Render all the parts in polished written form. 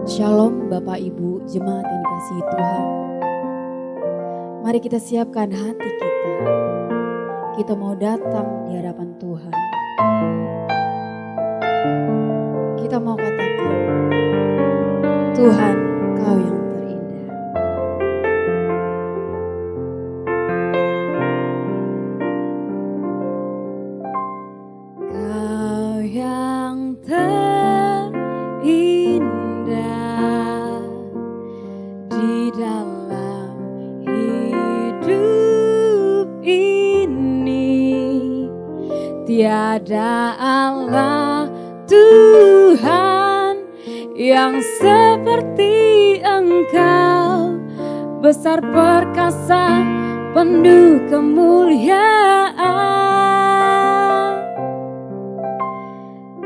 Shalom Bapak Ibu jemaat yang dikasihi Tuhan. Mari kita siapkan hati kita. Kita mau datang di hadapan Tuhan. Kita mau katakan, Tuhan, Kau yang terindah. Kau yang terindah di dalam hidup ini. Tiada Allah Tuhan yang seperti Engkau, besar perkasa penuh kemuliaan.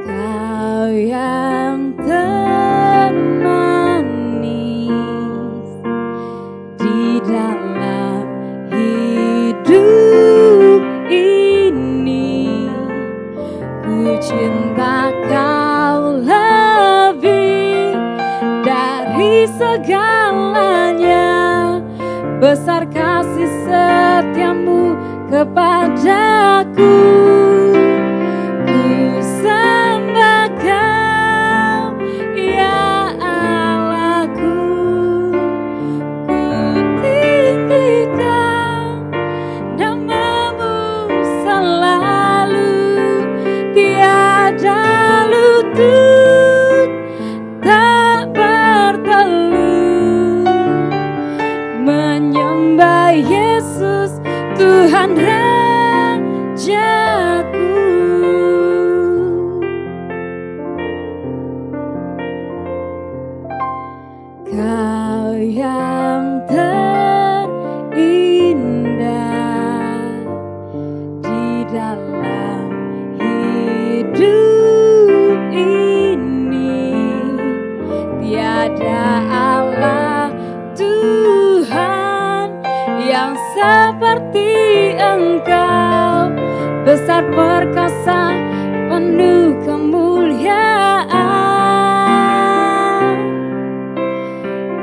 Kau yang termanis di dalam hidup ini, ku cinta Kau lebih dari segalanya, besar kasih setiamu kepadaku. Ku sembah Kau, ya Allahku, ku tinggikan namamu selalu, tiada lutut tak bertelut menyembah Yesus Tuhan Rajaku. Kau yang terindah di dalam hidup ini, tiada Allah Tuhan yang seperti Engkau, besar perkasa penuh kemuliaan.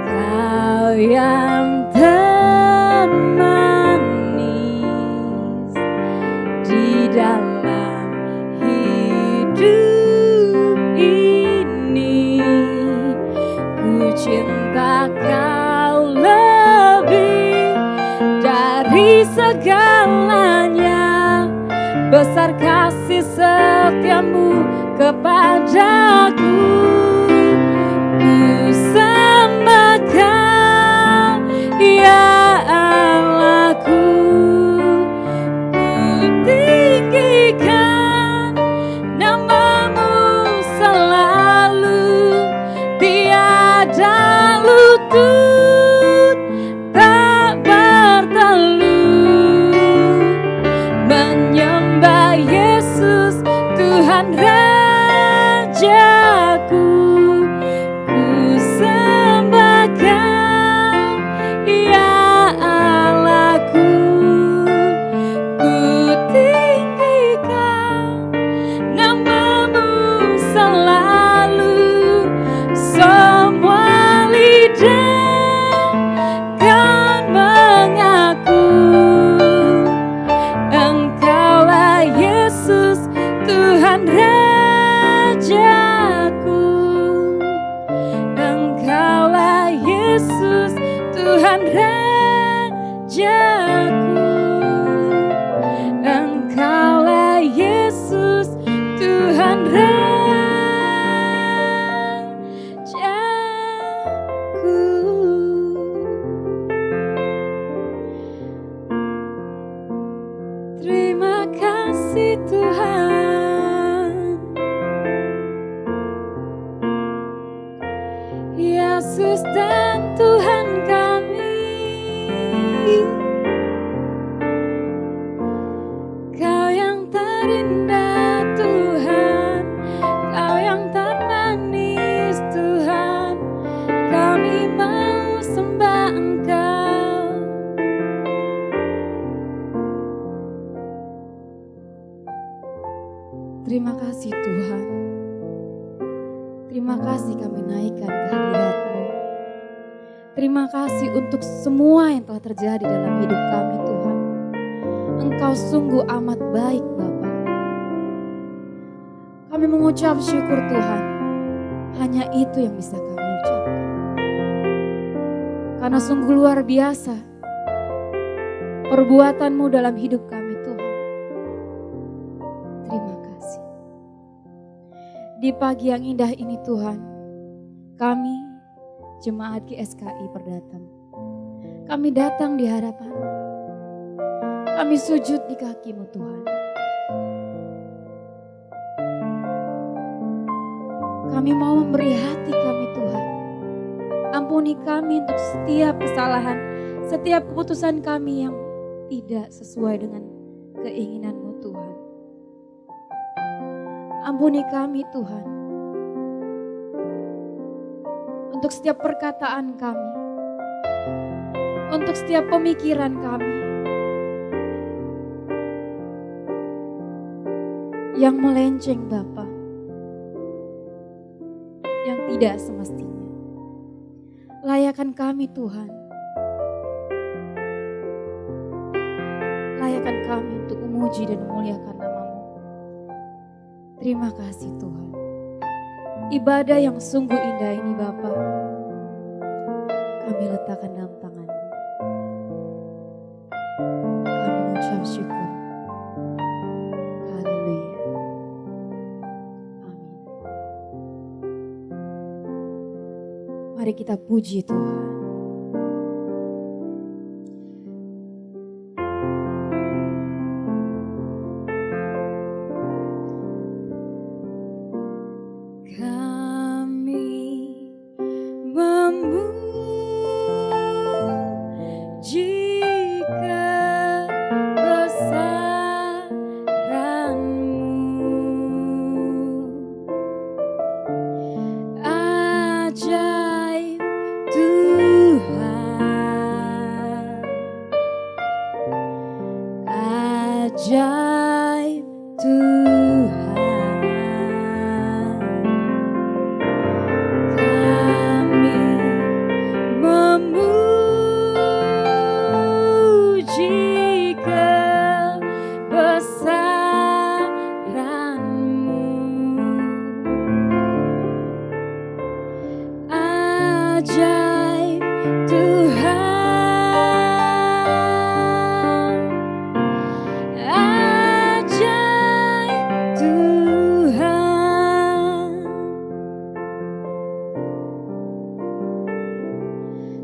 Kau yang termanis di dalam hidup ini, ku cinta Kau lebih dari segalanya, besar kasih setiamu kepadaku. Ku sembah Kau, ya Allahku, ku tinggikan namamu selalu, tiada lutut tak bertelut menyembah Yesus Tuhan Rajaku. Ku sembah Kau, ya Allahku, ku tinggikan namamu selalu, semua lidah kan mengaku Engkaulah Yesus Tuhan Rajaku. Engkaulah Yesus Tuhan Rajaku. Engkaulah Yesus Tuhan Rajaku. Terima kasih Tuhan, Yesus dan Tuhan kami. Kau yang terindah Tuhan, Kau yang termanis Tuhan, kami mau sembah Engkau. Terima kasih Tuhan. Terima kasih kami kami naikkan kehadirat-Mu. Terima kasih untuk semua yang telah terjadi dalam hidup kami Tuhan. Engkau sungguh amat baik Bapa. Kami mengucap syukur Tuhan. Hanya itu yang bisa kami ucapkan. Karena sungguh luar biasa perbuatan-Mu dalam hidup kami Tuhan. Terima kasih. Di pagi yang indah ini Tuhan, kami Jemaat GSKI Perdatang, kami datang di hadapan, kami sujud di kaki-Mu Tuhan. Kami mau memberi hati kami Tuhan. Ampuni kami untuk setiap kesalahan, setiap keputusan kami yang tidak sesuai dengan keinginan-Mu Tuhan. Ampuni kami Tuhan. Untuk setiap perkataan kami, untuk setiap pemikiran kami yang melenceng Bapa, yang tidak semestinya. Layakan kami Tuhan, layakan kami untuk memuji dan memuliakan nama-Mu. Terima kasih Tuhan. Ibadah yang sungguh indah ini Bapa, kami letakkan dalam tangan-Mu. Kami mengucap syukur. Haleluya. Amin. Mari kita puji Tuhan. Ajaib Tuhan, kami memuji kebesaran-Mu. Ajaib Tuhan,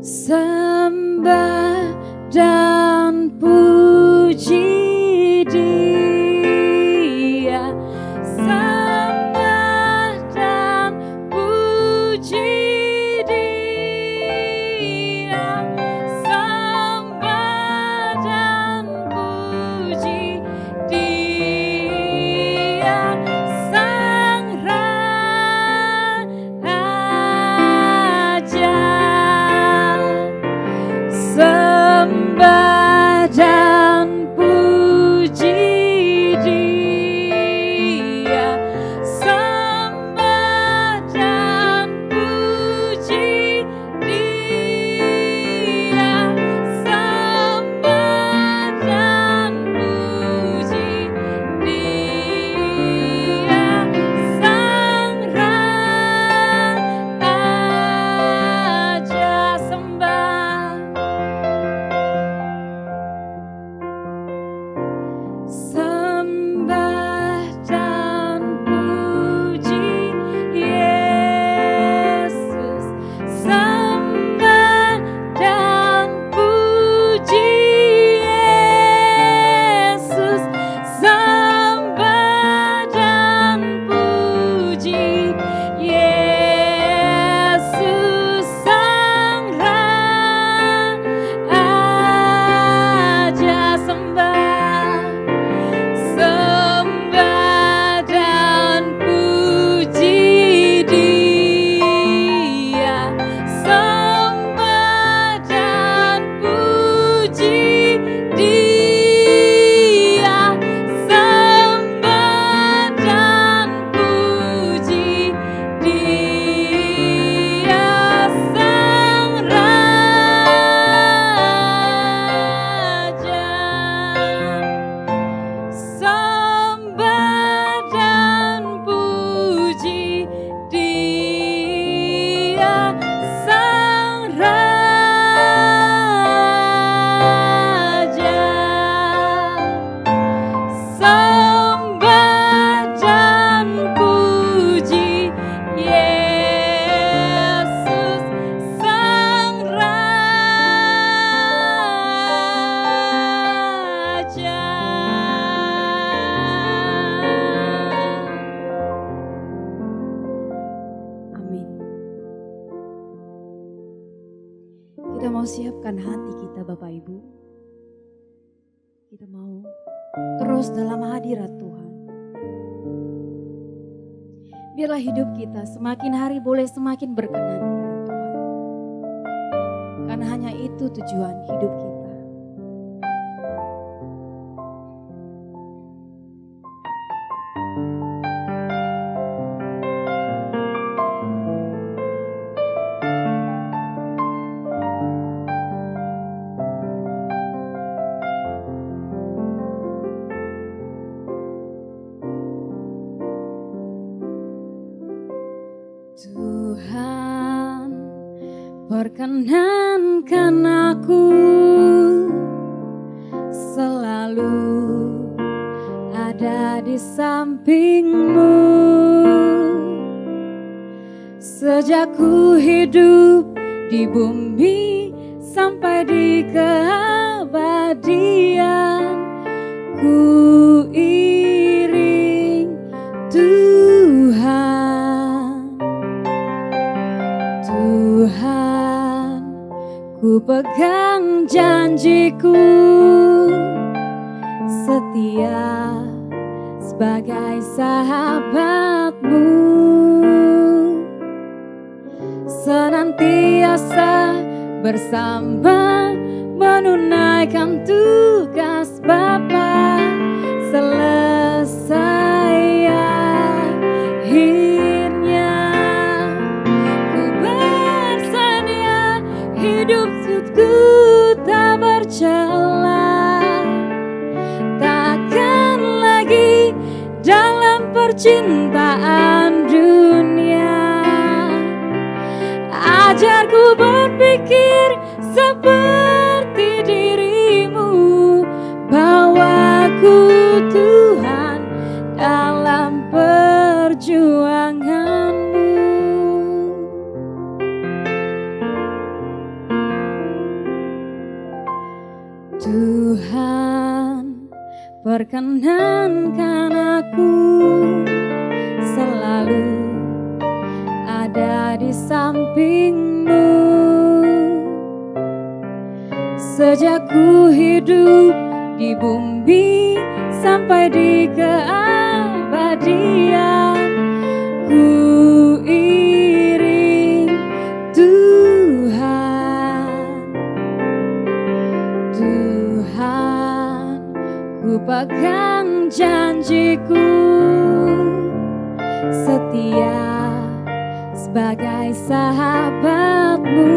sembah dan puji Dia, sembah dan puji Dia, sembah dan puji Dia, Sang Raja. Sembah dan puji Kita mau siapkan hati kita Bapak Ibu. Kita mau terus dalam hadirat Tuhan. Biarlah hidup kita semakin hari boleh semakin berkenan kepada Tuhan. Karena hanya itu tujuan hidup kita. Tuhan, perkenankan aku selalu ada di samping-Mu. Sejak ku hidup di bumi sampai di keabadian, ku iring Tuhan. Tuhan, ku pegang janji-Ku, setia sebagai sahabat-Mu, senantiasa bersama menunaikan tugas Bapa selesai akhirnya. Ku bersedia hidupku tak bercelah, takkan lagi dalam percintaan dunia. Ajarku berpikir seperti diri-Mu, bawaku Tuhan dalam perjuangan-Mu. Tuhan, perkenankan aku selalu ada di samping-Mu. Sejak ku hidup di bumi sampai di keabadian, ku iring Tuhan. Tuhan, ku pegang janji-Ku, setia sebagai sahabat-Mu,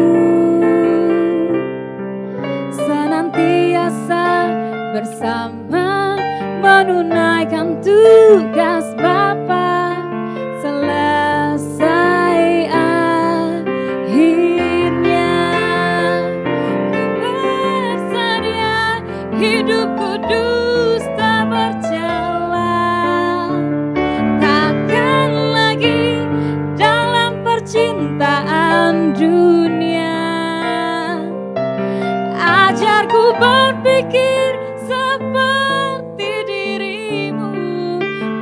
senantiasa bersama menunaikan tugas Bapa selesai akhirnya. Ku bersedia hidup kudus tak bercelah, takkan lagi dalam percintaan dunia. Ajarku berpikir seperti diri-Mu,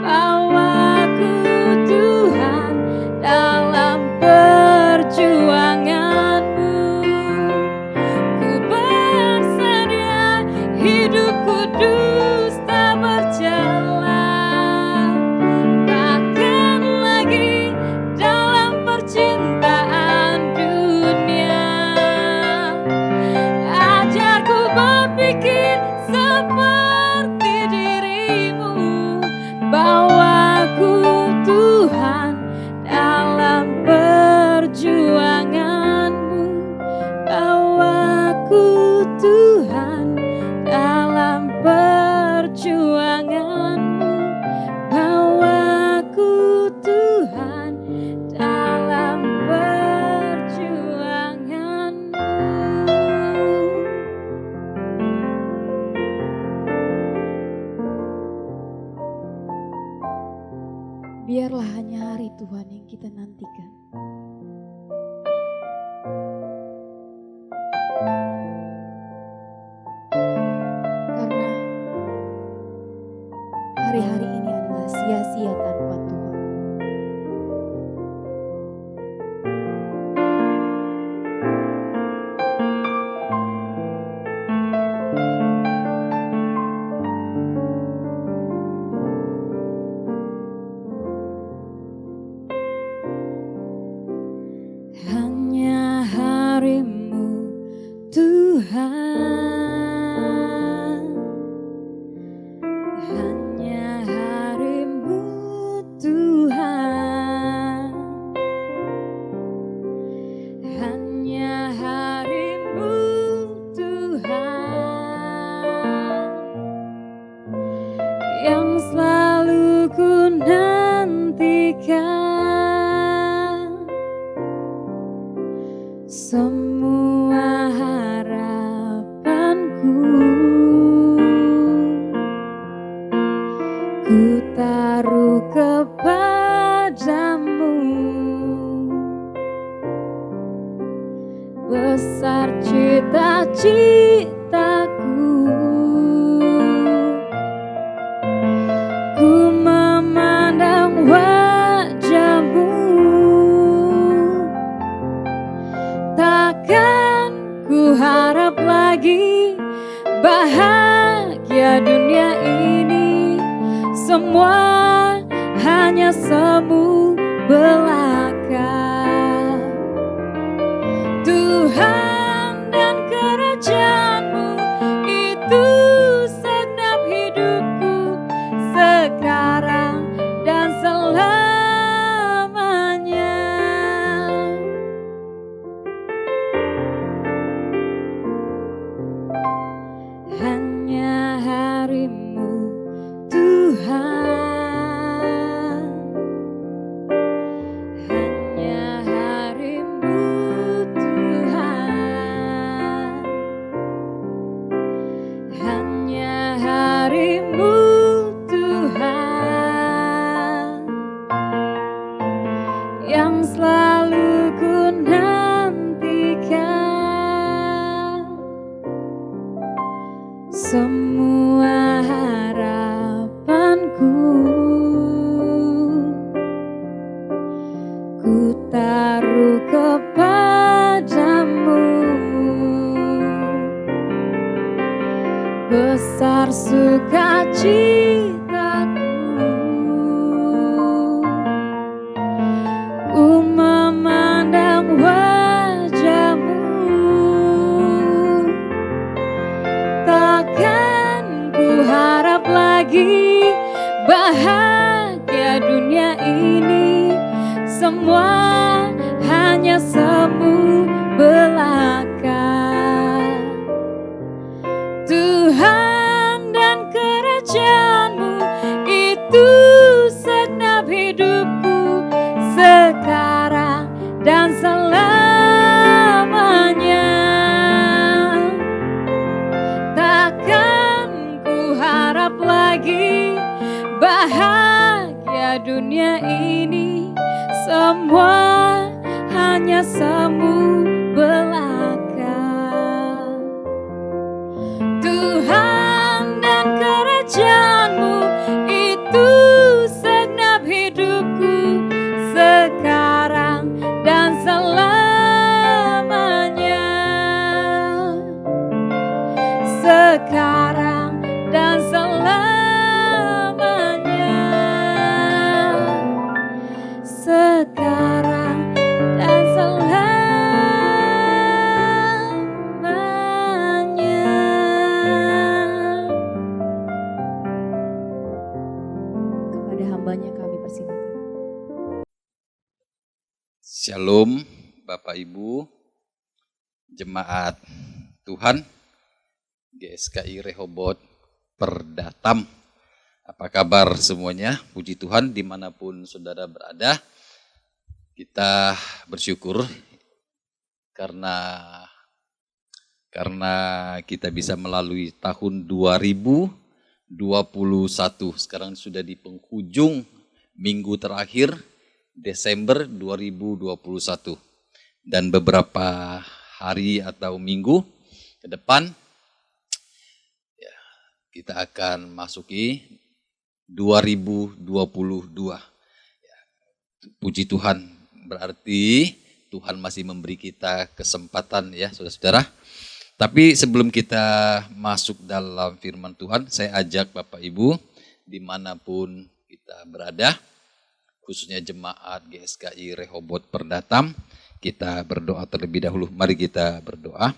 bawaku Tuhan dalam perjuangan-Mu. Ku bersedia hidup kudus tak bercelah, takkan lagi dalam percintaan Tuhan, hanya hari-Mu Tuhan, hanya hari-Mu Tuhan, yang selalu ku nantikan. Semua harapanku ku taruh kepadamu. Besar cita-citaku, ku memandang wajah-Mu. Takkan ku harap lagi bahagia dunia ini, semua hanya semu belaka. Tuhan dan kerajaan-Mu itu segenap hidupku sekarang dan selamanya. Hanya hari-Mu Tuhan, hanya hari-Mu Tuhan, hanya hari-Mu Tuhan, yang selalu ku nantikan. Semua harapanku ku taruh kepadamu. Besar sukacitaku, ku memandang wajah-Mu. Takkan ku harap lagi bahagia dunia ini, semua hanya semu belaka. Tuhan dan kerajaan-Mu itu segenap hidupku sekarang dan selamanya. Takkan ku harap lagi bahagia dunia ini, semua hanya semu belaka. Tuhan dan kerajaan-Mu itu segenap hidupku sekarang dan selamanya. Sekarang dan selamanya. Sekarang dan selamanya. Kepada hambanya kami persilakan. Shalom Bapak Ibu, Jemaat Tuhan, GSKI Rehoboth Perdatam. Apa kabar semuanya? Puji Tuhan dimanapun saudara berada. Kita bersyukur karena kita bisa melalui tahun 2021. Sekarang sudah di penghujung minggu terakhir Desember 2021. Dan beberapa hari atau minggu ke depan ya, kita akan masuki 2022. Ya, puji Tuhan, berarti Tuhan masih memberi kita kesempatan ya saudara-saudara. Tapi sebelum kita masuk dalam firman Tuhan, saya ajak Bapak Ibu dimanapun kita berada, khususnya jemaat GSKI Rehoboth Perdatam, kita berdoa terlebih dahulu. Mari kita berdoa.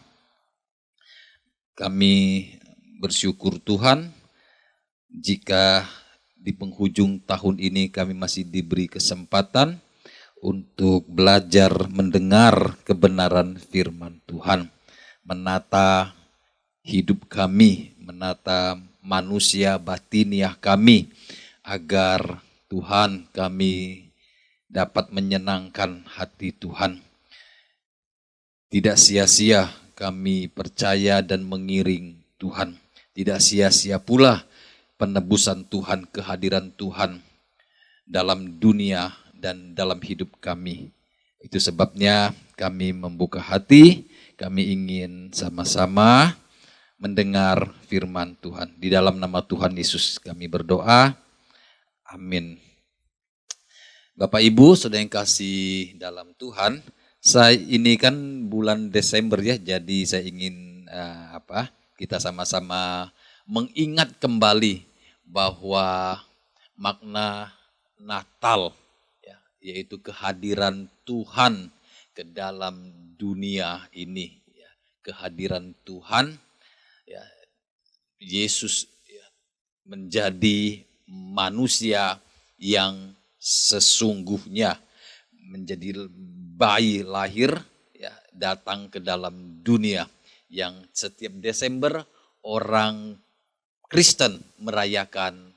Kami bersyukur Tuhan jika di penghujung tahun ini kami masih diberi kesempatan untuk belajar mendengar kebenaran firman Tuhan, menata hidup kami, menata manusia batiniah kami, agar Tuhan kami dapat menyenangkan hati Tuhan. Tidak sia-sia kami percaya dan mengiring Tuhan. Tidak sia-sia pula penebusan Tuhan, kehadiran Tuhan dalam dunia dan dalam hidup kami. Itu sebabnya kami membuka hati, kami ingin sama-sama mendengar firman Tuhan. Di dalam nama Tuhan Yesus kami berdoa. Amin. Bapak Ibu, saudara yang kasih dalam Tuhan, ini kan bulan Desember ya, jadi saya ingin kita sama-sama mengingat kembali bahwa makna Natal ya, yaitu kehadiran Tuhan ke dalam dunia ini ya, kehadiran Tuhan ya, Yesus ya, menjadi manusia yang sesungguhnya, menjadi bayi lahir ya, datang ke dalam dunia yang setiap Desember orang Kristen merayakan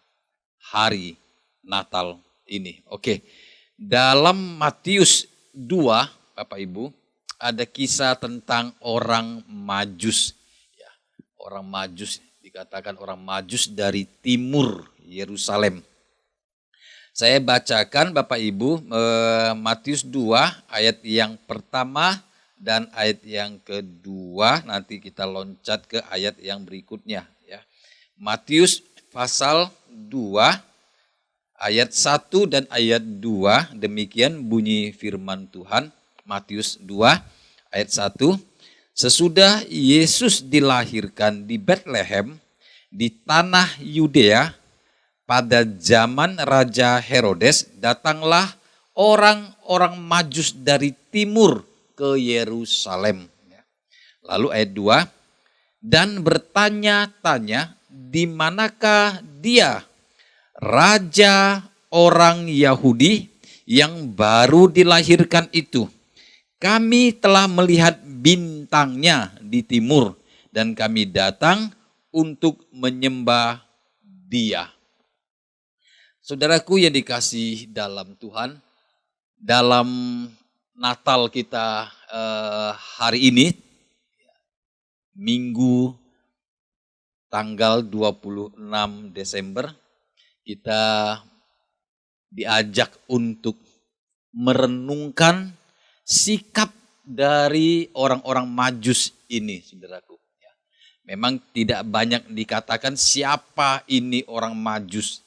hari Natal ini. Oke. Dalam Matius 2, Bapak Ibu, ada kisah tentang orang Majus ya. Orang Majus, dikatakan orang Majus dari timur Yerusalem. Saya bacakan Bapak Ibu Matius 2 ayat yang pertama dan ayat yang kedua, nanti kita loncat ke ayat yang berikutnya ya. Matius pasal 2 ayat 1 dan ayat 2, demikian bunyi firman Tuhan. Matius 2 ayat 1. Sesudah Yesus dilahirkan di Betlehem di tanah Yudea, pada zaman Raja Herodes, datanglah orang-orang Majus dari timur ke Yerusalem. Lalu ayat 2, dan bertanya-tanya, di manakah dia, raja orang Yahudi yang baru dilahirkan itu? Kami telah melihat bintangnya di timur dan kami datang untuk menyembah dia. Saudaraku yang dikasih dalam Tuhan, dalam Natal kita hari ini, Minggu tanggal 26 Desember, kita diajak untuk merenungkan sikap dari orang-orang Majus ini, saudaraku. Memang tidak banyak dikatakan siapa ini orang Majus.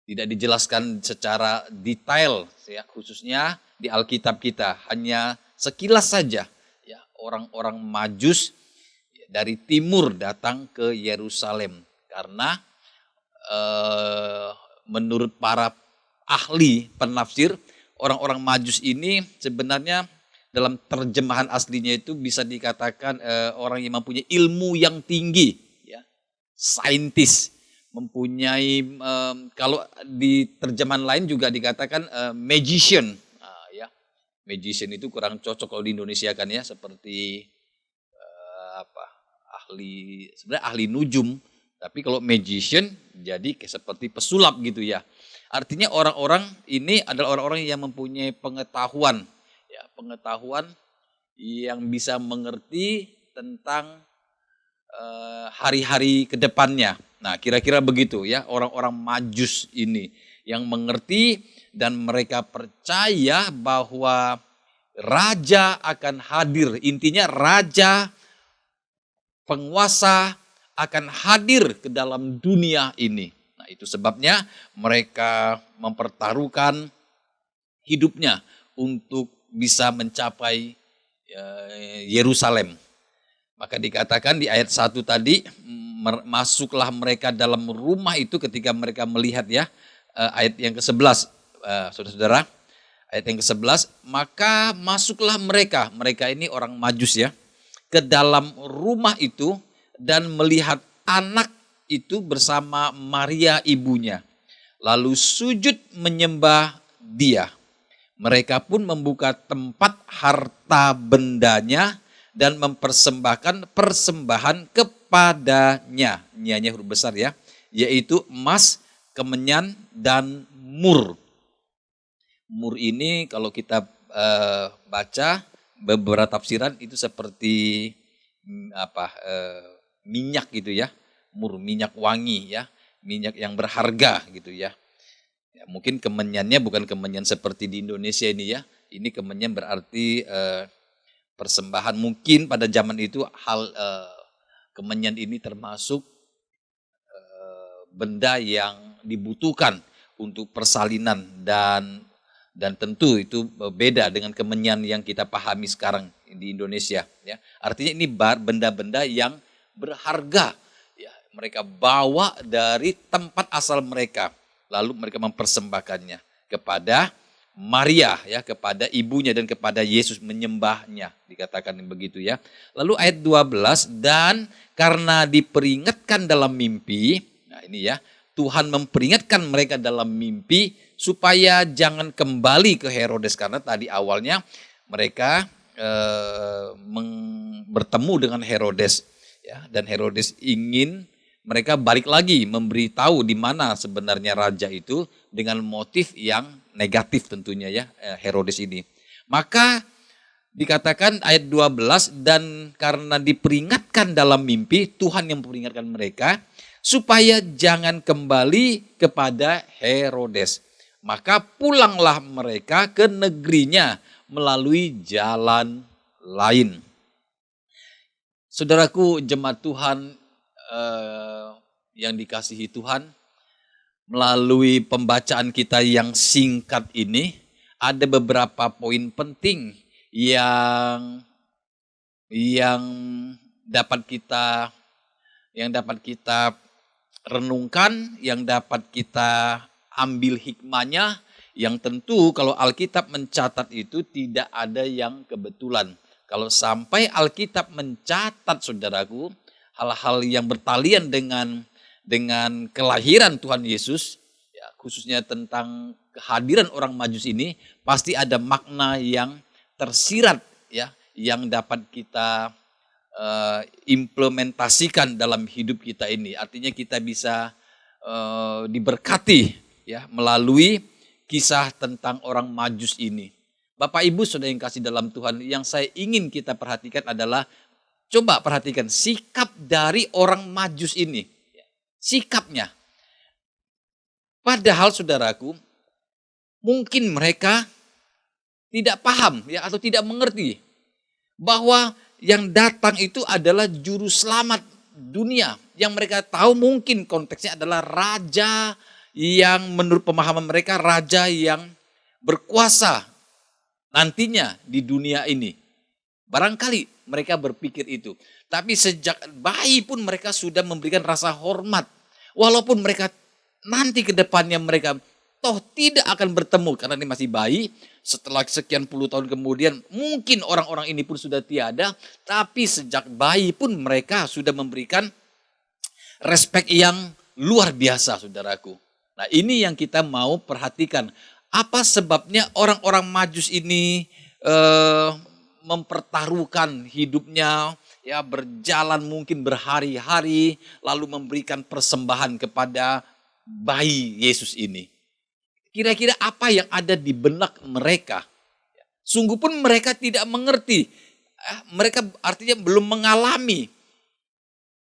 Tidak dijelaskan secara detail, ya, khususnya di Alkitab kita. Hanya sekilas saja, ya, orang-orang Majus dari timur datang ke Yerusalem. Karena menurut para ahli penafsir, orang-orang Majus ini sebenarnya dalam terjemahan aslinya itu bisa dikatakan orang yang mempunyai ilmu yang tinggi, ya, saintis. Mempunyai kalau di terjemahan lain juga dikatakan magician. Ya, magician itu kurang cocok kalau di Indonesia kan ya, seperti sebenarnya ahli nujum, tapi kalau magician jadi seperti pesulap gitu ya. Artinya orang-orang ini adalah orang-orang yang mempunyai pengetahuan, ya, pengetahuan yang bisa mengerti tentang hari-hari ke depannya. Nah, kira-kira begitu ya, orang-orang Majus ini yang mengerti dan mereka percaya bahwa raja akan hadir. Intinya raja, penguasa akan hadir ke dalam dunia ini. Nah, itu sebabnya mereka mempertaruhkan hidupnya untuk bisa mencapai Yerusalem. Maka dikatakan di ayat 1 tadi, masuklah mereka dalam rumah itu ketika mereka melihat ya, ayat yang ke-11, saudara-saudara, ayat yang ke-11, maka masuklah mereka ini orang Majus ya, ke dalam rumah itu dan melihat anak itu bersama Maria ibunya. Lalu sujud menyembah dia. Mereka pun membuka tempat harta bendanya dan mempersembahkan persembahan kepadanya. Nya huruf besar ya, yaitu emas, kemenyan, dan mur. Mur ini kalau kita baca beberapa tafsiran itu seperti minyak gitu ya. Mur, minyak wangi ya, minyak yang berharga gitu ya. Ya, mungkin kemenyannya bukan kemenyan seperti di Indonesia ini ya. Ini kemenyan berarti persembahan. Mungkin pada zaman itu kemenyan ini termasuk benda yang dibutuhkan untuk persalinan dan tentu itu beda dengan kemenyan yang kita pahami sekarang di Indonesia. Ya. Artinya ini benda-benda yang berharga. Ya, mereka bawa dari tempat asal mereka. Lalu mereka mempersembahkannya kepada Maria, ya, kepada ibunya dan kepada Yesus, menyembahnya, dikatakan begitu ya. Lalu ayat 12, dan karena diperingatkan dalam mimpi, nah ini ya, Tuhan memperingatkan mereka dalam mimpi supaya jangan kembali ke Herodes, karena tadi awalnya mereka bertemu dengan Herodes, ya, dan Herodes ingin mereka balik lagi memberitahu di mana sebenarnya raja itu dengan motif yang negatif tentunya ya, Herodes ini. Maka dikatakan ayat 12, dan karena diperingatkan dalam mimpi, Tuhan yang memperingatkan mereka supaya jangan kembali kepada Herodes. Maka pulanglah mereka ke negerinya melalui jalan lain. Saudaraku jemaat Tuhan yang dikasihi Tuhan, melalui pembacaan kita yang singkat ini ada beberapa poin penting yang dapat kita renungkan, yang dapat kita ambil hikmahnya, yang tentu kalau Alkitab mencatat itu tidak ada yang kebetulan. Kalau sampai Alkitab mencatat, saudaraku, hal-hal yang bertalian dengan kelahiran Tuhan Yesus, ya, khususnya tentang kehadiran orang Majus ini, pasti ada makna yang tersirat, ya, yang dapat kita implementasikan dalam hidup kita ini. Artinya kita bisa diberkati, ya, melalui kisah tentang orang Majus ini. Bapak Ibu saudara yang kasih dalam Tuhan, yang saya ingin kita perhatikan adalah, coba perhatikan sikap dari orang Majus ini. Sikapnya. Padahal saudaraku, mungkin mereka tidak paham ya, atau tidak mengerti bahwa yang datang itu adalah juru selamat dunia. Yang mereka tahu mungkin konteksnya adalah raja yang menurut pemahaman mereka, raja yang berkuasa nantinya di dunia ini. Barangkali mereka berpikir itu. Tapi sejak bayi pun mereka sudah memberikan rasa hormat. Walaupun mereka nanti ke depannya mereka toh tidak akan bertemu karena ini masih bayi. Setelah sekian puluh tahun kemudian mungkin orang-orang ini pun sudah tiada. Tapi sejak bayi pun mereka sudah memberikan respek yang luar biasa, saudaraku. Nah, ini yang kita mau perhatikan. Apa sebabnya orang-orang Majus ini mempertaruhkan hidupnya, ya, berjalan mungkin berhari-hari lalu memberikan persembahan kepada bayi Yesus ini. Kira-kira apa yang ada di benak mereka? Sungguh pun mereka tidak mengerti. Mereka artinya belum mengalami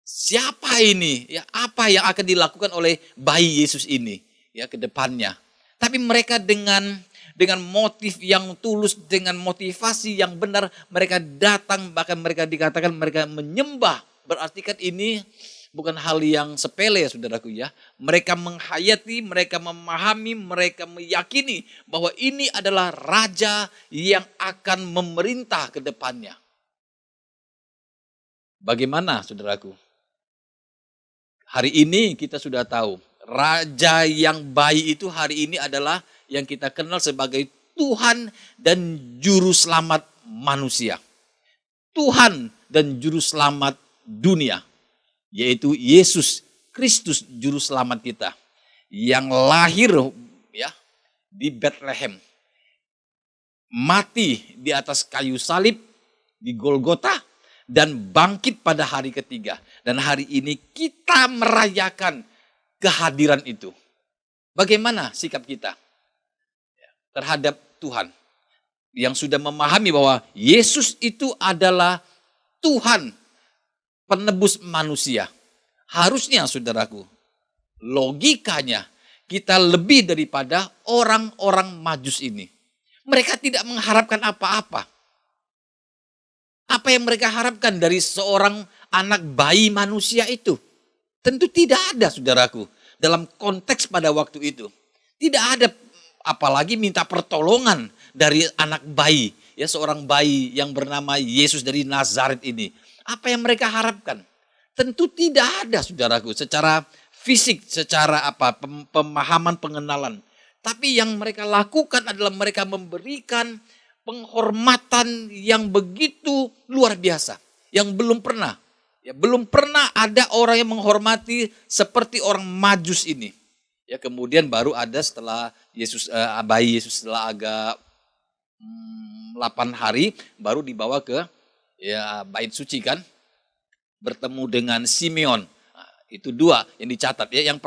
siapa ini, ya, apa yang akan dilakukan oleh bayi Yesus ini, ya, ke depannya. Tapi mereka dengan motif yang tulus, dengan motivasi yang benar, mereka datang, bahkan mereka dikatakan mereka menyembah. Berarti kan ini bukan hal yang sepele ya saudaraku ya. Mereka menghayati, mereka memahami, mereka meyakini bahwa ini adalah raja yang akan memerintah ke depannya. Bagaimana saudaraku? Hari ini kita sudah tahu, raja yang bayi itu hari ini adalah yang kita kenal sebagai Tuhan dan Juru Selamat manusia. Tuhan dan juru selamat dunia, yaitu Yesus Kristus juru selamat kita yang lahir ya di Bethlehem, mati di atas kayu salib di Golgota dan bangkit pada hari ketiga. Dan hari ini kita merayakan kehadiran itu. Bagaimana sikap kita terhadap Tuhan yang sudah memahami bahwa Yesus itu adalah Tuhan penebus manusia? Harusnya saudaraku, logikanya kita lebih daripada orang-orang Majus ini. Mereka tidak mengharapkan apa-apa. Apa yang mereka harapkan dari seorang anak bayi manusia itu? Tentu tidak ada, saudaraku. Dalam konteks pada waktu itu. Tidak ada, apalagi minta pertolongan dari anak bayi. Ya, seorang bayi yang bernama Yesus dari Nazaret ini. Apa yang mereka harapkan? Tentu tidak ada, saudaraku. Secara fisik, secara pemahaman, pengenalan. Tapi yang mereka lakukan adalah mereka memberikan penghormatan yang begitu luar biasa. Yang belum pernah. Ya, belum pernah ada orang yang menghormati seperti orang Majus ini. Ya, kemudian baru ada setelah bayi Yesus setelah agak 8 hari baru dibawa ke ya bait suci kan, bertemu dengan Simeon. Nah, itu 2 yang dicatat ya. Yang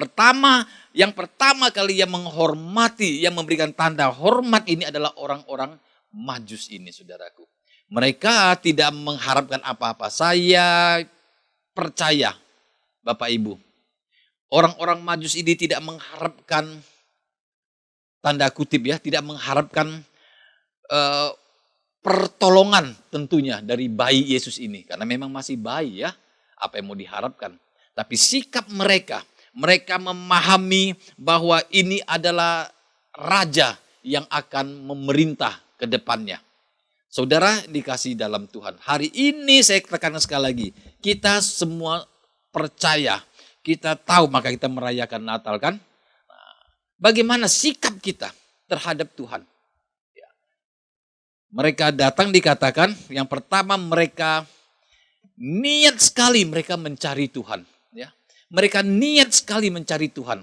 pertama kali yang menghormati, yang memberikan tanda hormat ini adalah orang-orang Majus ini, saudaraku. Mereka tidak mengharapkan apa-apa. Saya percaya, Bapak Ibu, orang-orang Majus ini tidak mengharapkan, tanda kutip ya, tidak mengharapkan pertolongan tentunya dari bayi Yesus ini. Karena memang masih bayi ya, apa yang mau diharapkan. Tapi sikap mereka memahami bahwa ini adalah raja yang akan memerintah ke depannya. Saudara dikasih dalam Tuhan. Hari ini saya tekankan sekali lagi. Kita semua percaya. Kita tahu maka kita merayakan Natal kan. Nah, bagaimana sikap kita terhadap Tuhan. Ya. Mereka datang dikatakan. Yang pertama mereka niat sekali mereka mencari Tuhan. Ya. Mereka niat sekali mencari Tuhan.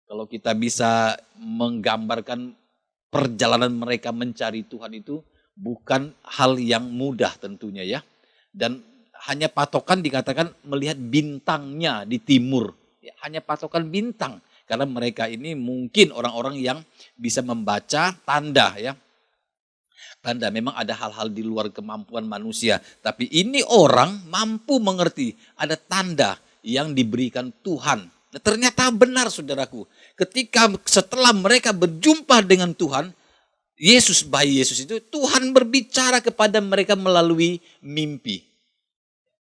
Kalau kita bisa menggambarkan perjalanan mereka mencari Tuhan itu bukan hal yang mudah tentunya ya. Dan hanya patokan dikatakan melihat bintangnya di timur. Ya, hanya patokan bintang. Karena mereka ini mungkin orang-orang yang bisa membaca tanda ya. Tanda memang ada hal-hal di luar kemampuan manusia. Tapi ini orang mampu mengerti ada tanda yang diberikan Tuhan. Nah, ternyata benar saudaraku. Ketika setelah mereka berjumpa dengan Tuhan, Yesus, bayi Yesus itu, Tuhan berbicara kepada mereka melalui mimpi.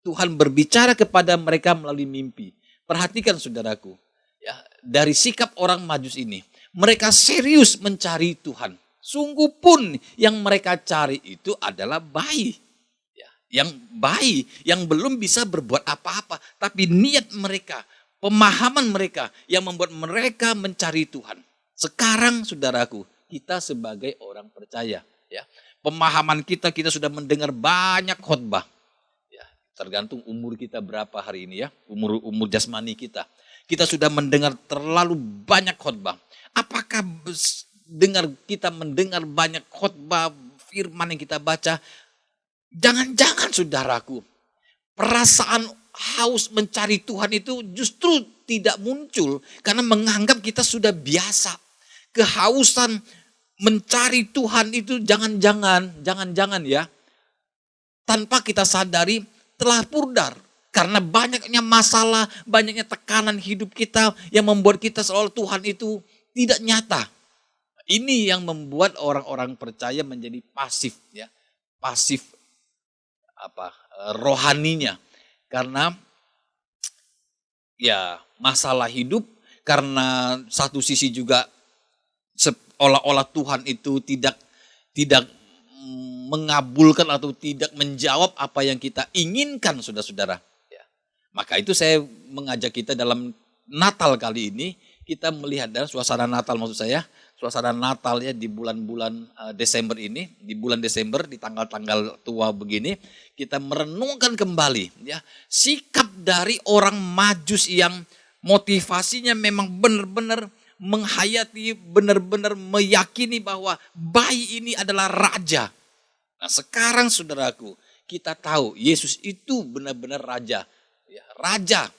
Tuhan berbicara kepada mereka melalui mimpi. Perhatikan saudaraku, ya, dari sikap orang Majus ini, mereka serius mencari Tuhan. Sungguh pun yang mereka cari itu adalah bayi. Ya, yang belum bisa berbuat apa-apa. Tapi niat mereka, pemahaman mereka yang membuat mereka mencari Tuhan. Sekarang saudaraku, kita sebagai orang percaya, ya, pemahaman kita sudah mendengar banyak khotbah. Ya, tergantung umur kita berapa hari ini ya, umur jasmani kita. Kita sudah mendengar terlalu banyak khotbah. Apakah kita mendengar banyak khotbah firman yang kita baca? Jangan-jangan saudaraku, perasaan haus mencari Tuhan itu justru tidak muncul karena menganggap kita sudah biasa. Kehausan mencari Tuhan itu jangan-jangan ya, tanpa kita sadari telah pudar. Karena banyaknya masalah, banyaknya tekanan hidup kita yang membuat kita seolah Tuhan itu tidak nyata. Ini yang membuat orang-orang percaya menjadi pasif ya. Pasif rohaninya. Karena ya masalah hidup, karena satu sisi juga seolah-olah Tuhan itu tidak mengabulkan atau tidak menjawab apa yang kita inginkan, saudara-saudara. Ya. Maka itu saya mengajak kita dalam Natal kali ini, kita melihat dalam suasana Natal, maksud saya, suasana Natal ya di bulan-bulan Desember ini, di bulan Desember di tanggal-tanggal tua begini, kita merenungkan kembali ya sikap dari orang Majus yang motivasinya memang benar-benar menghayati, benar-benar meyakini bahwa bayi ini adalah raja. Nah sekarang saudaraku, kita tahu Yesus itu benar-benar raja. Ya, raja,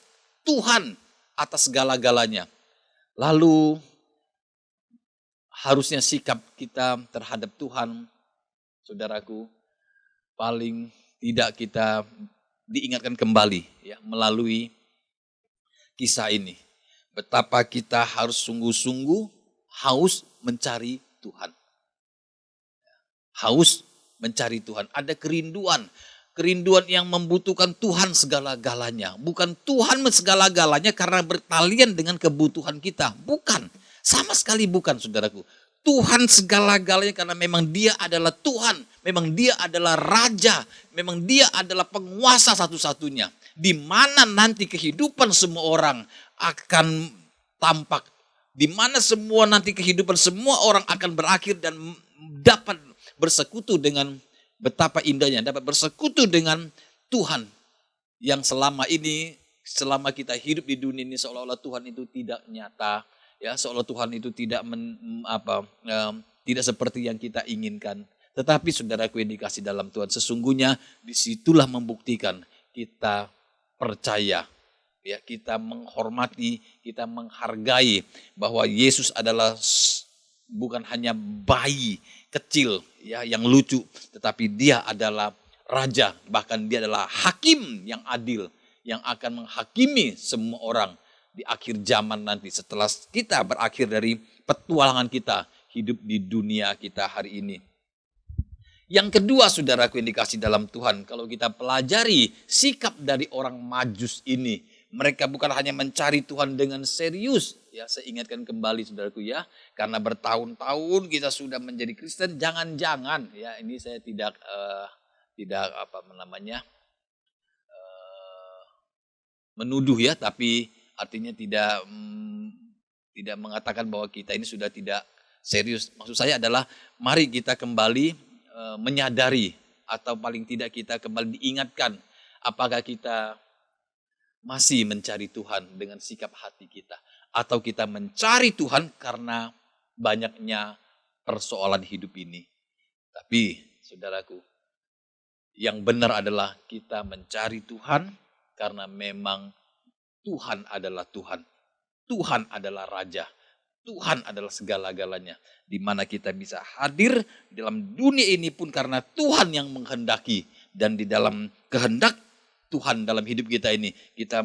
Tuhan atas segala-galanya. Lalu harusnya sikap kita terhadap Tuhan, saudaraku, paling tidak kita diingatkan kembali ya melalui kisah ini. Betapa kita harus sungguh-sungguh haus mencari Tuhan. Haus mencari Tuhan. Ada kerinduan. Kerinduan yang membutuhkan Tuhan segala-galanya. Bukan Tuhan segala-galanya karena bertalian dengan kebutuhan kita. Bukan. Sama sekali bukan saudaraku. Tuhan segala-galanya karena memang dia adalah Tuhan. Memang dia adalah Raja. Memang dia adalah penguasa satu-satunya. Di mana nanti kehidupan semua orang akan tampak. Di mana semua nanti kehidupan semua orang akan berakhir dan dapat bersekutu dengan betapa indahnya. Dapat bersekutu dengan Tuhan yang selama ini, selama kita hidup di dunia ini seolah-olah Tuhan itu tidak nyata. Ya, seolah Tuhan itu tidak tidak seperti yang kita inginkan. Tetapi saudaraku yang dikasih dalam Tuhan, sesungguhnya disitulah membuktikan kita percaya. Ya, kita menghormati, kita menghargai bahwa Yesus adalah bukan hanya bayi kecil ya yang lucu, tetapi dia adalah raja, bahkan dia adalah hakim yang adil yang akan menghakimi semua orang di akhir zaman nanti setelah kita berakhir dari petualangan kita hidup di dunia kita hari ini. Yang kedua saudaraku yang dikasih dalam Tuhan, kalau kita pelajari sikap dari orang Majus ini, mereka bukan hanya mencari Tuhan dengan serius. Ya, saya ingatkan kembali saudaraku ya, karena bertahun-tahun kita sudah menjadi Kristen, jangan-jangan ya ini saya tidak menuduh ya, tapi artinya tidak mengatakan bahwa kita ini sudah tidak serius. Maksud saya adalah mari kita kembali menyadari atau paling tidak kita kembali diingatkan apakah kita masih mencari Tuhan dengan sikap hati kita. Atau kita mencari Tuhan karena banyaknya persoalan hidup ini. Tapi saudaraku, yang benar adalah kita mencari Tuhan karena memang Tuhan adalah Tuhan. Tuhan adalah Raja. Tuhan adalah segala-galanya. Di mana kita bisa hadir dalam dunia ini pun karena Tuhan yang menghendaki. Dan di dalam kehendak Tuhan dalam hidup kita ini, kita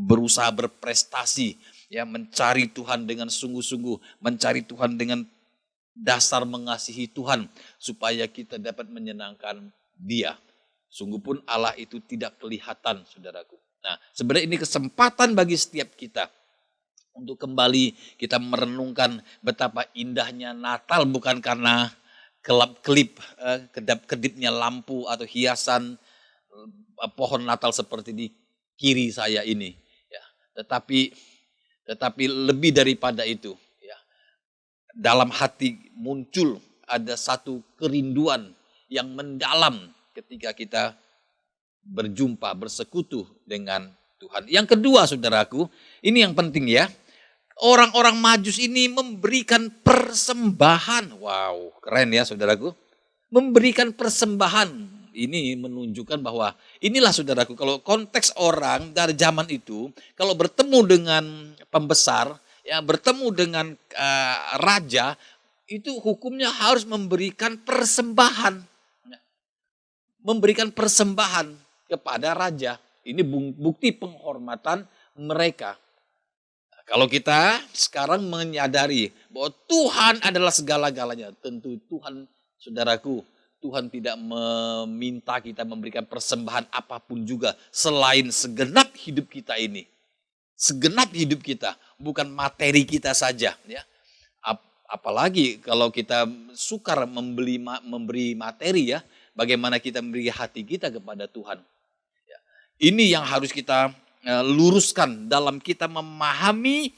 berusaha berprestasi, ya mencari Tuhan dengan sungguh-sungguh, mencari Tuhan dengan dasar mengasihi Tuhan, supaya kita dapat menyenangkan Dia. Sungguh pun Allah itu tidak kelihatan, saudaraku. Nah, sebenarnya ini kesempatan bagi setiap kita untuk kembali kita merenungkan betapa indahnya Natal, bukan karena kelap-kelip, kedap-kedipnya lampu atau hiasan pohon Natal seperti di kiri saya ini, ya. Tetapi lebih daripada itu, ya. Dalam hati muncul ada satu kerinduan yang mendalam ketika kita berjumpa, bersekutu dengan Tuhan. Yang kedua, saudaraku, ini yang penting ya. Orang-orang Majus ini memberikan persembahan. Wow, keren ya saudaraku. Memberikan persembahan. Ini menunjukkan bahwa inilah saudaraku, kalau konteks orang dari zaman itu, kalau bertemu dengan pembesar, ya bertemu dengan raja, itu hukumnya harus memberikan persembahan. Memberikan persembahan kepada raja. Ini bukti penghormatan mereka. Kalau kita sekarang menyadari bahwa Tuhan adalah segala-galanya, tentu Tuhan, saudaraku, Tuhan tidak meminta kita memberikan persembahan apapun juga selain segenap hidup kita ini. Segenap hidup kita, bukan materi kita saja. Ya. Apalagi kalau kita sukar memberi materi ya, bagaimana kita memberi hati kita kepada Tuhan. Ya. Ini yang harus kita luruskan dalam kita memahami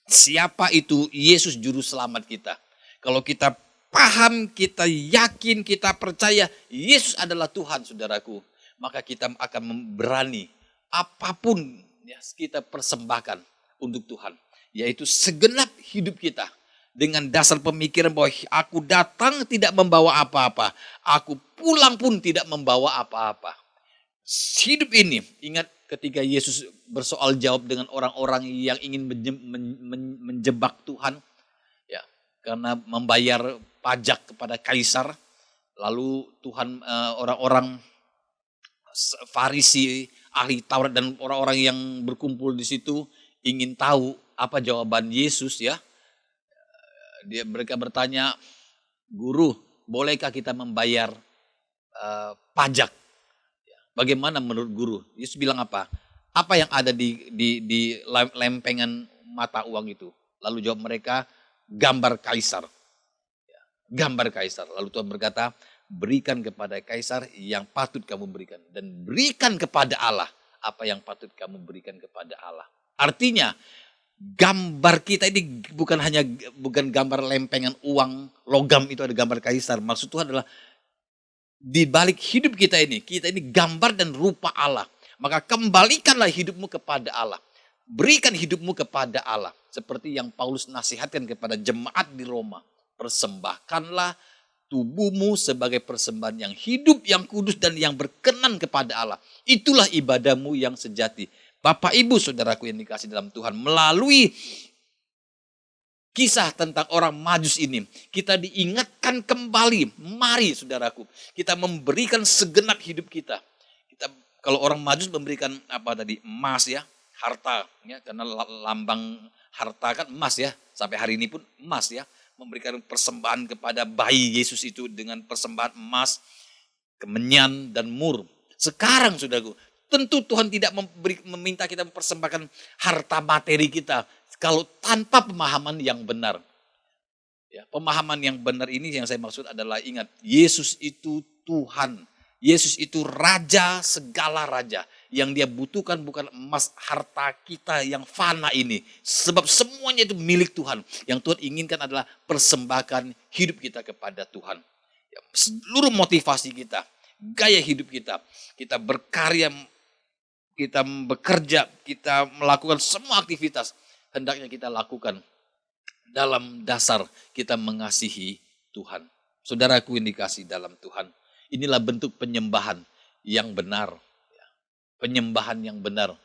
Siapa itu Yesus juru selamat kita. Kalau kita paham, kita yakin, kita percaya Yesus adalah Tuhan, saudaraku, maka kita akan berani apapun ya, kita persembahkan untuk Tuhan. Yaitu segenap hidup kita. Dengan dasar pemikiran bahwa aku datang tidak membawa apa-apa. Aku pulang pun tidak membawa apa-apa. Hidup ini, ingat ketika Yesus bersoal jawab dengan orang-orang yang ingin menjebak Tuhan. Ya, karena membayar pajak kepada kaisar. Lalu Tuhan orang-orang Farisi, ahli Taurat dan orang-orang yang berkumpul di situ ingin tahu apa jawaban Yesus ya. Mereka bertanya, Guru, bolehkah kita membayar pajak? Bagaimana menurut Guru? Yesus bilang apa? Apa yang ada di lempengan mata uang itu? Lalu jawab mereka, gambar kaisar. Gambar kaisar. Lalu Tuhan berkata, berikan kepada kaisar yang patut kamu berikan. Dan berikan kepada Allah apa yang patut kamu berikan kepada Allah. Artinya, gambar kita ini bukan gambar lempengan uang logam itu ada gambar kaisar. Maksud Tuhan adalah di balik hidup kita ini gambar dan rupa Allah. Maka kembalikanlah hidupmu kepada Allah. Berikan hidupmu kepada Allah. Seperti yang Paulus nasihatkan kepada jemaat di Roma. Persembahkanlah tubuhmu sebagai persembahan yang hidup, yang kudus dan yang berkenan kepada Allah. Itulah ibadahmu yang sejati. Bapak Ibu Saudaraku yang dikasih dalam Tuhan, melalui kisah tentang orang Majus ini, kita diingatkan kembali, mari saudaraku, kita memberikan segenap hidup kita. Kalau orang Majus memberikan emas ya, harta ya, karena lambang harta kan emas ya, sampai hari ini pun emas ya, memberikan persembahan kepada bayi Yesus itu dengan persembahan emas, kemenyan dan mur. Sekarang saudaraku, tentu Tuhan tidak meminta kita mempersembahkan harta materi kita kalau tanpa pemahaman yang benar. Ya, pemahaman yang benar ini yang saya maksud adalah ingat, Yesus itu Tuhan. Yesus itu Raja segala raja. Yang dia butuhkan bukan emas harta kita yang fana ini. Sebab semuanya itu milik Tuhan. Yang Tuhan inginkan adalah persembahkan hidup kita kepada Tuhan. Ya, seluruh motivasi kita, gaya hidup kita, kita berkarya, kita bekerja, kita melakukan semua aktivitas, hendaknya kita lakukan dalam dasar kita mengasihi Tuhan. Saudaraku yang dikasihi dalam Tuhan, inilah bentuk penyembahan yang benar. Penyembahan yang benar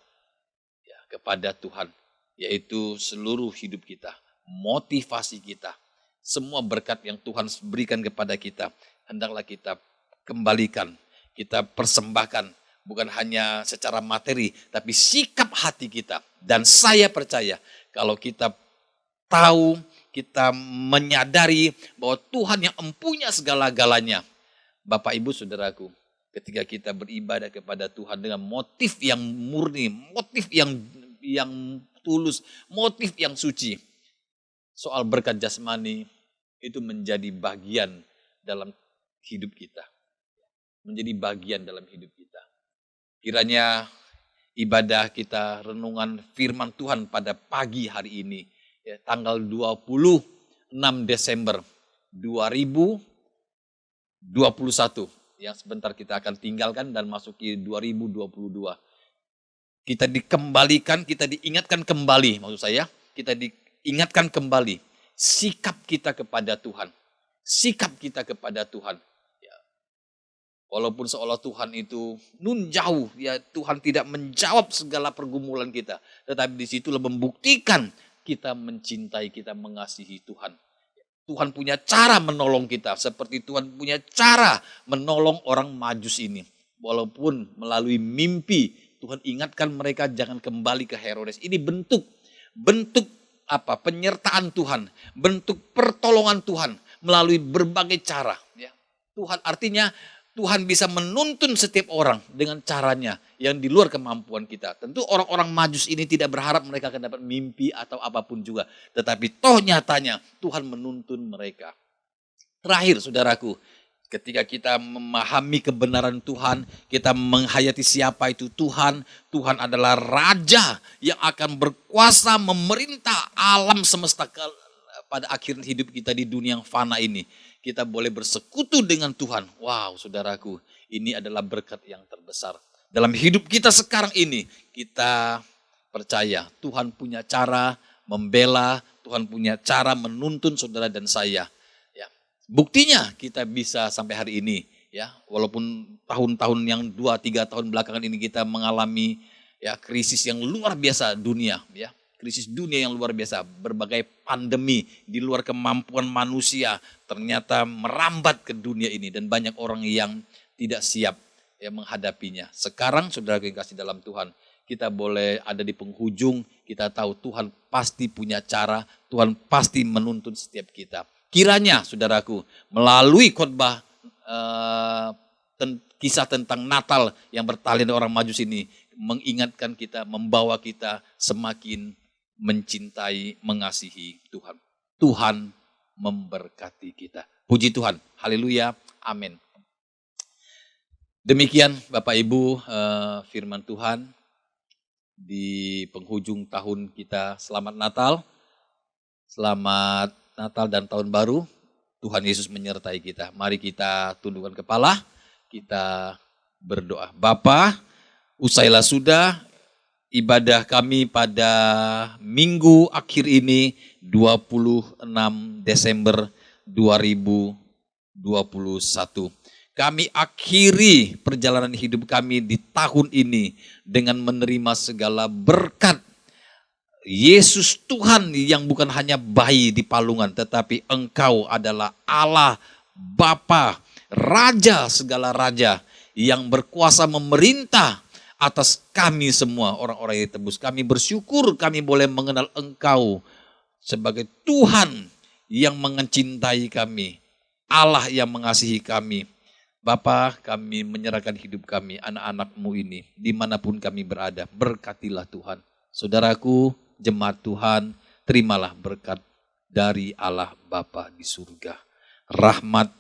ya, kepada Tuhan, yaitu seluruh hidup kita, motivasi kita, semua berkat yang Tuhan berikan kepada kita, hendaklah kita kembalikan, kita persembahkan. Bukan hanya secara materi, tapi sikap hati kita. Dan saya percaya kalau kita tahu, kita menyadari bahwa Tuhan yang empunya segala-galanya. Bapak Ibu Saudaraku, ketika kita beribadah kepada Tuhan dengan motif yang murni, motif yang tulus, motif yang suci. Soal berkat jasmani itu menjadi bagian dalam hidup kita. Menjadi bagian dalam hidup kita. Kiranya ibadah kita, renungan firman Tuhan pada pagi hari ini, ya, tanggal 26 Desember 2021, yang sebentar kita akan tinggalkan dan masuki 2022. Kita dikembalikan, kita diingatkan kembali, maksud saya, kita diingatkan kembali sikap kita kepada Tuhan. Sikap kita kepada Tuhan. Walaupun seolah Tuhan itu nun jauh, ya Tuhan tidak menjawab segala pergumulan kita. Tetapi di situlah membuktikan kita mencintai, kita mengasihi Tuhan. Tuhan punya cara menolong kita, seperti Tuhan punya cara menolong orang Majus ini. Walaupun melalui mimpi, Tuhan ingatkan mereka jangan kembali ke Herodes. Ini bentuk penyertaan Tuhan, bentuk pertolongan Tuhan melalui berbagai cara. Ya. Tuhan artinya, Tuhan bisa menuntun setiap orang dengan caranya yang di luar kemampuan kita. Tentu orang-orang Majus ini tidak berharap mereka akan dapat mimpi atau apapun juga. Tetapi toh nyatanya Tuhan menuntun mereka. Terakhir saudaraku, Ketika kita memahami kebenaran Tuhan, kita menghayati siapa itu Tuhan. Tuhan adalah Raja yang akan berkuasa memerintah alam semesta pada akhir hidup kita di dunia yang fana ini. Kita boleh bersekutu dengan Tuhan. Wow, saudaraku, ini adalah berkat yang terbesar. Dalam hidup kita sekarang ini, kita percaya Tuhan punya cara membela, Tuhan punya cara menuntun saudara dan saya. Buktinya kita bisa sampai hari ini, ya, walaupun tahun-tahun yang 2-3 tahun belakangan ini kita mengalami ya krisis yang luar biasa dunia, ya, krisis dunia yang luar biasa, berbagai pandemi di luar kemampuan manusia ternyata merambat ke dunia ini dan banyak orang yang tidak siap ya menghadapinya. Sekarang saudara yang kasih dalam Tuhan, kita boleh ada di penghujung, kita tahu Tuhan pasti punya cara, Tuhan pasti menuntun setiap kita. Kiranya saudaraku melalui khotbah kisah tentang Natal yang bertalin orang Majus ini mengingatkan kita, membawa kita semakin mencintai, mengasihi Tuhan. Tuhan memberkati kita. Puji Tuhan, haleluya, amin. Demikian Bapak Ibu firman Tuhan di penghujung tahun kita. Selamat Natal, selamat Natal dan Tahun Baru. Tuhan Yesus menyertai kita. Mari kita tundukkan kepala, kita berdoa. Bapa, usailah sudah ibadah kami pada minggu akhir ini 26 Desember 2021. Kami akhiri perjalanan hidup kami di tahun ini dengan menerima segala berkat Yesus Tuhan yang bukan hanya bayi di palungan, tetapi Engkau adalah Allah, Bapa, Raja segala raja yang berkuasa memerintah atas kami semua orang-orang yang ditebus. Kami bersyukur kami boleh mengenal Engkau sebagai Tuhan yang mencintai kami, Allah yang mengasihi kami. Bapa, kami menyerahkan hidup kami, anak-anak-Mu ini, dimanapun kami berada, berkatilah Tuhan. Saudaraku, jemaat Tuhan, terimalah berkat dari Allah Bapa di surga. Rahmat,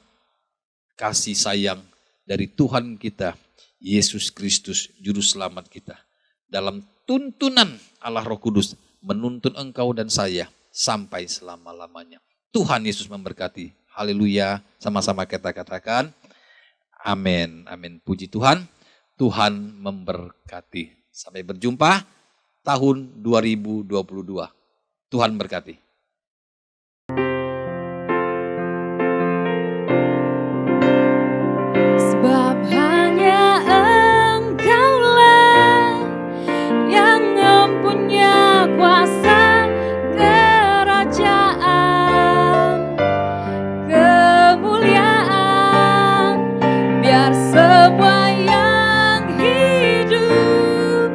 kasih sayang dari Tuhan kita, Yesus Kristus, Juru Selamat kita. Dalam tuntunan Allah Roh Kudus, menuntun engkau dan saya sampai selama-lamanya. Tuhan Yesus memberkati. Haleluya, sama-sama kita katakan, amin. Amin. Puji Tuhan, Tuhan memberkati. Sampai berjumpa tahun 2022. Tuhan berkati. Sebab hanya Engkaulah yang mempunyai kuasa kerajaan, kemuliaan, biar semua yang hidup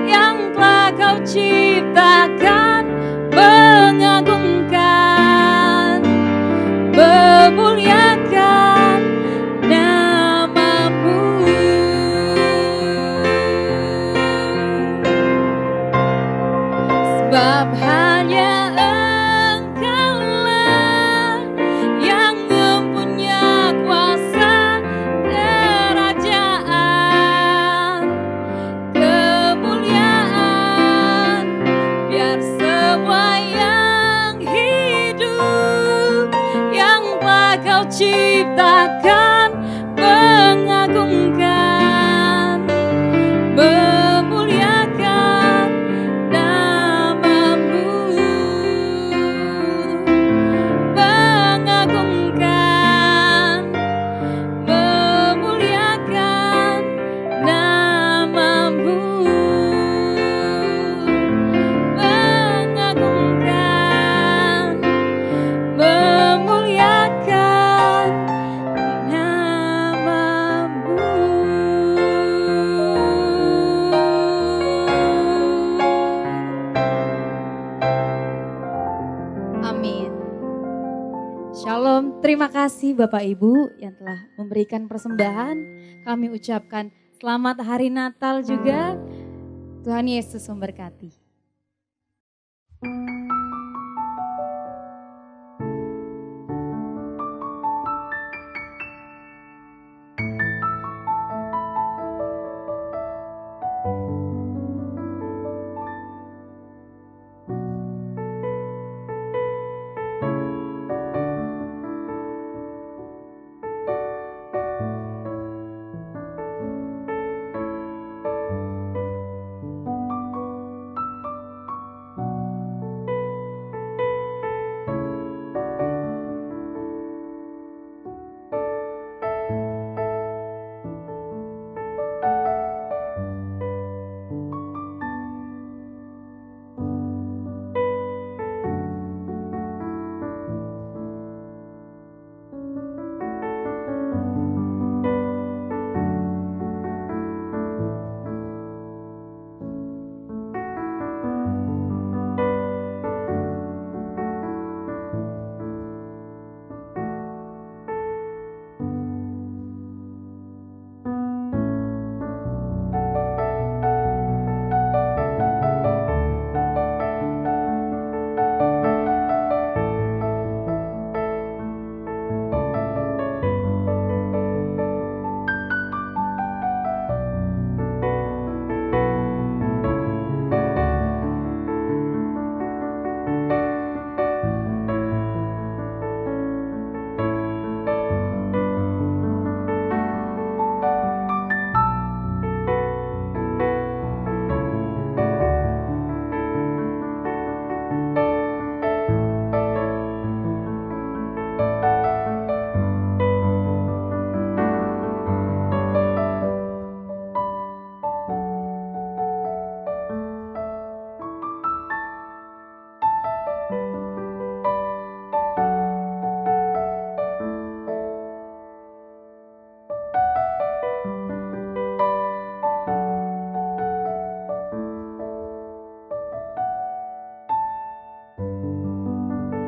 yang telah Kau ciptakan mengagungkan, memuliakan nama-Mu. Sebab hanya Engkaulah yang mempunyai kuasa kerajaan, kemuliaan, biar semua yang hidup yang telah Kau ciptakan mengagungkan, memuliakan nama-Mu, mengagungkan, memuliakan nama-Mu, mengagungkan, memuliakan nama-Mu. Amin. Shalom, terima kasih Bapak Ibu yang telah memberikan persembahan. Kami ucapkan selamat hari Natal juga. Tuhan Yesus memberkati.